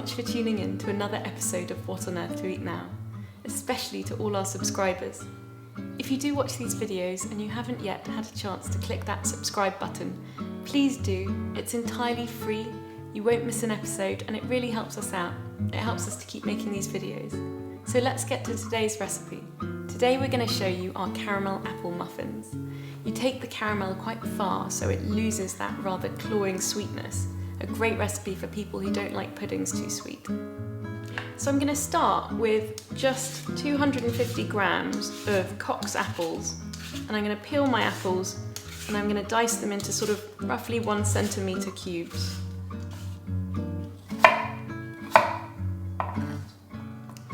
much for tuning in to another episode of What on Earth to Eat Now, especially to all our subscribers. If you do watch these videos and you haven't yet had a chance to click that subscribe button, please do. It's entirely free, you won't miss an episode, and it really helps us out. It helps us to keep making these videos. So let's get to today's recipe. Today we're going to show you our caramel apple muffins. You take the caramel quite far so it loses that rather cloying sweetness. A great recipe for people who don't like puddings too sweet. So I'm going to start with just 250 grams of Cox apples, and I'm going to peel my apples and I'm going to dice them into sort of roughly 1 centimetre cubes. So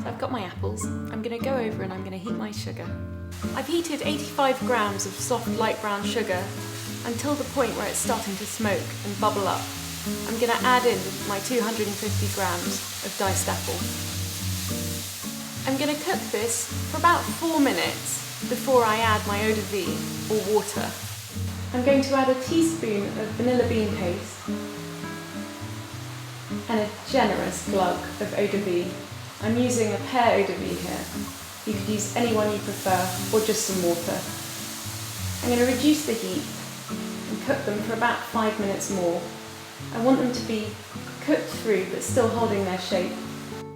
I've got my apples, I'm going to go over and I'm going to heat my sugar. I've heated 85 grams of soft light brown sugar until the point where it's starting to smoke and bubble up. I'm going to add in my 250 grams of diced apple. I'm going to cook this for about 4 minutes before I add my eau de vie or water. I'm going to add a teaspoon of vanilla bean paste and a generous glug of eau de vie. I'm using a pear eau de vie here. You could use any one you prefer or just some water. I'm going to reduce the heat and cook them for about 5 minutes more. I want them to be cooked through but still holding their shape.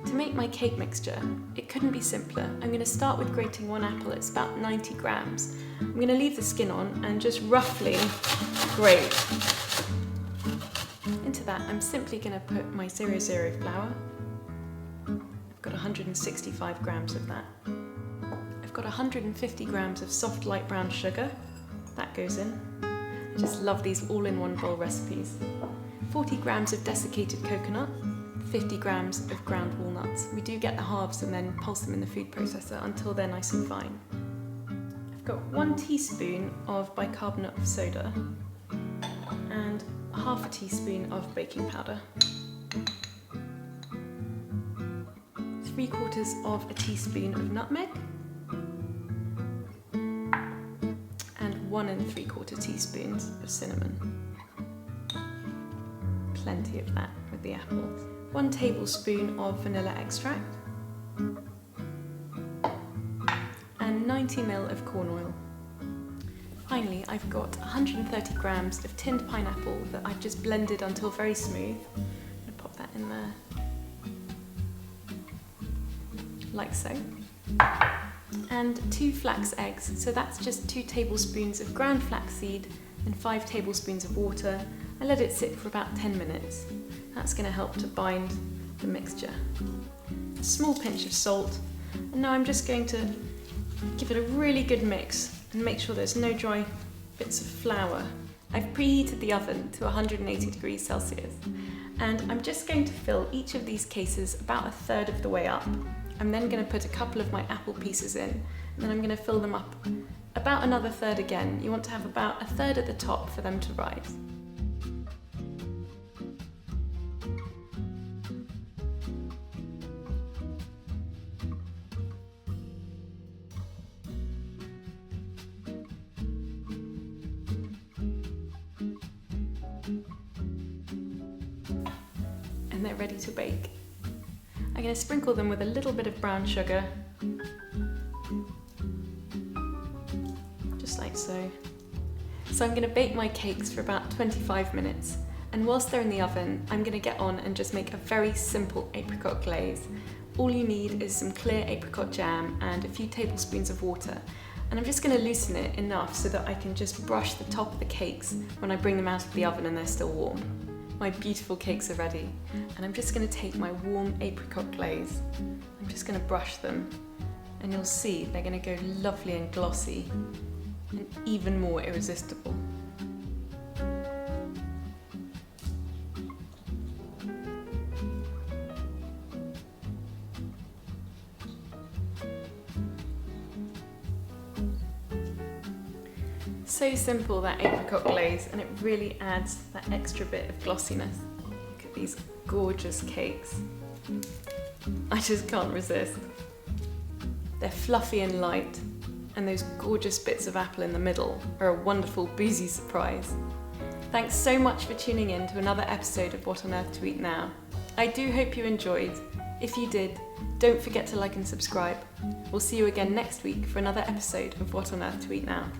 To make my cake mixture, it couldn't be simpler. I'm going to start with grating one apple. It's about 90 grams. I'm going to leave the skin on and just roughly grate. Into that, I'm simply going to put my 00 flour. I've got 165 grams of that. I've got 150 grams of soft light brown sugar. That goes in. I just love these all-in-one bowl recipes. 40 grams of desiccated coconut, 50 grams of ground walnuts. We do get the halves and then pulse them in the food processor until they're nice and fine. I've got 1 teaspoon of bicarbonate of soda and half a teaspoon of baking powder. 3/4 of a teaspoon of nutmeg and 1 3/4 teaspoons of cinnamon. Plenty of that with the apples. 1 tablespoon of vanilla extract and 90 ml of corn oil. Finally, I've got 130 grams of tinned pineapple that I've just blended until very smooth. I'm going to pop that in there, like so. And 2 flax eggs, so that's just 2 tablespoons of ground flaxseed and 5 tablespoons of water. I let it sit for about 10 minutes. That's going to help to bind the mixture. A small pinch of salt, and now I'm just going to give it a really good mix and make sure there's no dry bits of flour. I've preheated the oven to 180 degrees Celsius, and I'm just going to fill each of these cases about 1/3 of the way up. I'm then going to put a couple of my apple pieces in, and then I'm going to fill them up about another 1/3 again. You want to have about 1/3 at the top for them to rise. And they're ready to bake. I'm going to sprinkle them with a little bit of brown sugar, just like so. So I'm going to bake my cakes for about 25 minutes, and whilst they're in the oven, I'm going to get on and just make a very simple apricot glaze. All you need is some clear apricot jam and a few tablespoons of water, and I'm just going to loosen it enough so that I can just brush the top of the cakes when I bring them out of the oven and they're still warm. My beautiful cakes are ready, and I'm just going to take my warm apricot glaze. I'm just going to brush them, and you'll see they're going to go lovely and glossy and even more irresistible. So simple, that apricot glaze, and it really adds that extra bit of glossiness. Look at these gorgeous cakes. I just can't resist. They're fluffy and light, and those gorgeous bits of apple in the middle are a wonderful boozy surprise. Thanks so much for tuning in to another episode of What on Earth to Eat Now. I do hope you enjoyed. If you did, don't forget to like and subscribe. We'll see you again next week for another episode of What on Earth to Eat Now.